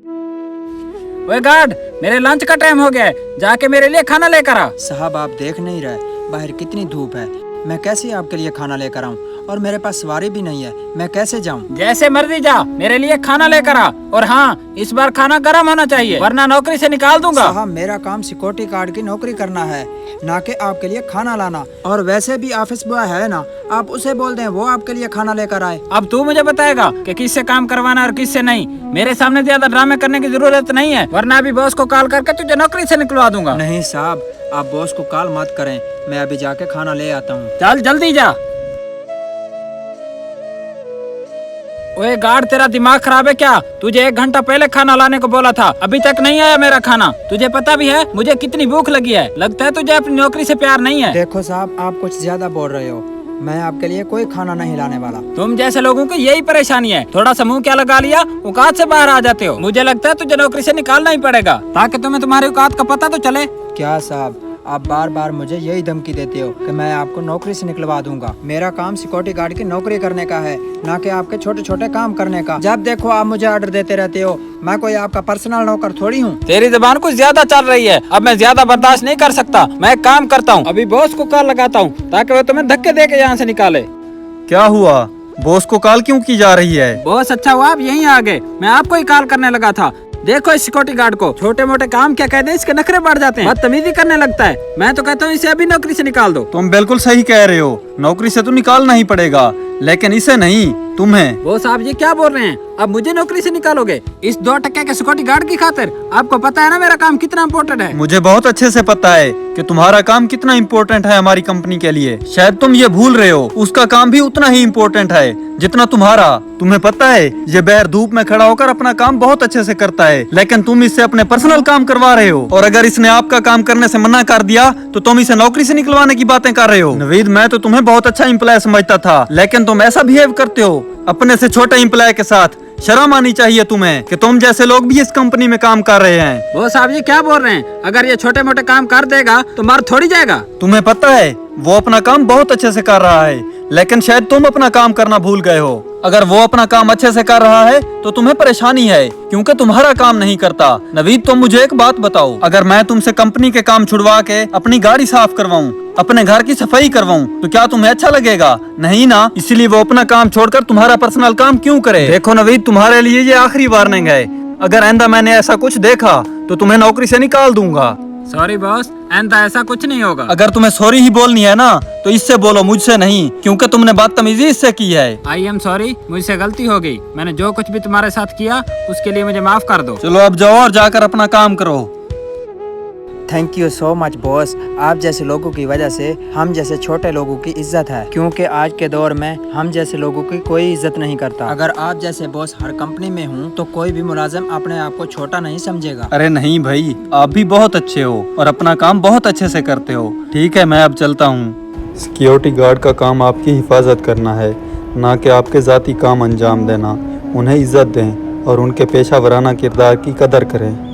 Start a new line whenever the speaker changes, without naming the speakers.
ओए गार्ड, मेरे लंच का टाइम हो गया है, जाके मेरे लिए खाना लेकर आ।
साहब आप देख नहीं रहे बाहर कितनी धूप है, मैं कैसे आपके लिए खाना लेकर आऊं? और मेरे पास सवारी भी नहीं है, मैं कैसे जाऊं?
जैसे मर्जी जा, मेरे लिए खाना लेकर आ। और हाँ, इस बार खाना गर्म होना चाहिए, वरना नौकरी से निकाल दूंगा।
साहब मेरा काम सिक्योरिटी गार्ड की नौकरी करना है, ना कि आपके लिए खाना लाना। और वैसे भी ऑफिस बॉय है ना, आप उसे बोल दें वो आपके लिए खाना लेकर आए।
अब तू मुझे बताएगा कि किससे काम करवाना और किससे नहीं। मेरे सामने ज्यादा ड्रामे करने की जरूरत नहीं है, वरना अभी बॉस को कॉल करके तुझे नौकरी से निकलवा दूंगा।
नहीं साहब, आप बॉस को कॉल मत करें, मैं अभी जाके खाना ले आता हूँ।
चल जल्दी जा। ओए गार्ड, तेरा दिमाग खराब है क्या? तुझे 1 घंटा पहले खाना लाने को बोला था, अभी तक नहीं आया मेरा खाना। तुझे पता भी है मुझे कितनी भूख लगी है। लगता है तुझे अपनी नौकरी से प्यार नहीं है।
देखो साहब, आप कुछ ज्यादा बोल रहे हो, मैं आपके लिए कोई खाना नहीं लाने वाला।
तुम जैसे लोगों की यही परेशानी है, थोड़ा सा मुंह क्या लगा लिया, औकात से बाहर आ जाते हो। मुझे लगता है तुझे नौकरी से निकालना ही पड़ेगा, ताकि तुम्हें तुम्हारी औकात का पता तो चले।
क्या साहब, आप बार बार मुझे यही धमकी देते हो कि मैं आपको नौकरी से निकलवा दूंगा। मेरा काम सिक्योरिटी गार्ड की नौकरी करने का है, ना कि आपके छोटे छोटे काम करने का। जब देखो आप मुझे ऑर्डर देते रहते हो, मैं कोई आपका पर्सनल नौकर थोड़ी हूँ।
तेरी जबान कुछ ज्यादा चल रही है, अब मैं ज्यादा बर्दाश्त नहीं कर सकता। मैं एक काम करता हूँ, अभी बॉस को कॉल लगाता हूँ, ताकि वो तुम्हें धक्के दे के यहाँ से निकाले।
क्या हुआ? बॉस को कॉल क्यों की जा रही है?
बॉस अच्छा हुआ आप यहीं आ गए, मैं आपको ही कॉल करने लगा था। देखो इस सिक्योरिटी गार्ड को, छोटे मोटे काम क्या कह दे इसके नखरे बढ़ जाते हैं, बदतमीजी करने लगता है। मैं तो कहता हूँ इसे अभी नौकरी से निकाल दो।
तुम बिल्कुल सही कह रहे हो, नौकरी से तो निकालना ही पड़ेगा, लेकिन इसे नहीं, तुम्हें।
बॉस आप ये क्या बोल रहे हैं? अब मुझे नौकरी से निकालोगे इस 2 टके के सिक्योरिटी गार्ड की खातिर? आपको पता है ना मेरा काम कितना इम्पोर्टेंट है।
मुझे बहुत अच्छे से पता है कि तुम्हारा काम कितना इम्पोर्टेंट है हमारी कंपनी के लिए। शायद तुम ये भूल रहे हो, उसका काम भी उतना ही इम्पोर्टेंट है जितना तुम्हारा। तुम्हें पता है ये बाहर धूप में खड़ा होकर अपना काम बहुत अच्छे से करता है, लेकिन तुम इससे अपने पर्सनल काम करवा रहे हो। और अगर इसने आपका काम करने से मना कर दिया तो तुम इसे नौकरी से निकलवाने की बातें कर रहे हो। नवीद, मैं तो तुम्हें बहुत अच्छा एम्प्लॉय समझता था, लेकिन तुम ऐसा बिहेव करते हो अपने से छोटे एम्प्लॉय के साथ। शर्म आनी चाहिए तुम्हें कि तुम जैसे लोग भी इस कंपनी में काम कर रहे हैं।
बॉस आप ये क्या बोल रहे हैं? अगर ये छोटे मोटे काम कर देगा तो मार थोड़ी जाएगा।
तुम्हें पता है वो अपना काम बहुत अच्छे से कर रहा है, लेकिन शायद तुम अपना काम करना भूल गए हो। अगर वो अपना काम अच्छे से कर रहा है तो तुम्हें परेशानी है, क्योंकि तुम्हारा काम नहीं करता। नवीद, तुम मुझे एक बात बताओ, अगर मैं तुमसे कंपनी के काम छुड़वा के अपनी गाड़ी साफ करवाऊं, अपने घर की सफाई करवाऊं, तो क्या तुम्हें अच्छा लगेगा? नहीं ना। इसलिए वो अपना काम छोड़कर तुम्हारा पर्सनल काम क्यों करे? देखो नवीद, तुम्हारे लिए ये आखिरी वार्निंग है। अगर आइंदा मैंने ऐसा कुछ देखा तो तुम्हें नौकरी से निकाल दूंगा।
सॉरी बॉस, आइंदा ऐसा कुछ नहीं होगा।
अगर तुम्हें सॉरी ही बोलनी है ना तो इससे बोलो, मुझसे नहीं, क्योंकि तुमने बदतमीजी इससे की है।
आई एम सॉरी, मुझसे गलती हो गई। मैंने जो कुछ भी तुम्हारे साथ किया उसके लिए मुझे माफ कर दो।
चलो अब जाओ और जाकर अपना काम करो।
Thank you so much boss, आप जैसे लोगों की वजह से हम जैसे छोटे लोगों की इज्जत है, क्योंकि आज के दौर में हम जैसे लोगों की कोई इज्जत नहीं करता। अगर आप जैसे बॉस हर कंपनी में हूँ तो कोई भी मुलाजिम अपने आप को छोटा नहीं समझेगा।
अरे नहीं भाई, आप भी बहुत अच्छे हो और अपना काम बहुत अच्छे से करते हो। ठीक है, मैं अब चलता हूँ। सिक्योरिटी गार्ड का काम आपकी हिफाजत करना है, ना कि आपके ज़ाती काम अंजाम देना। उन्हें इज्जत दें और उनके पेशा वराना किरदार की कदर करें।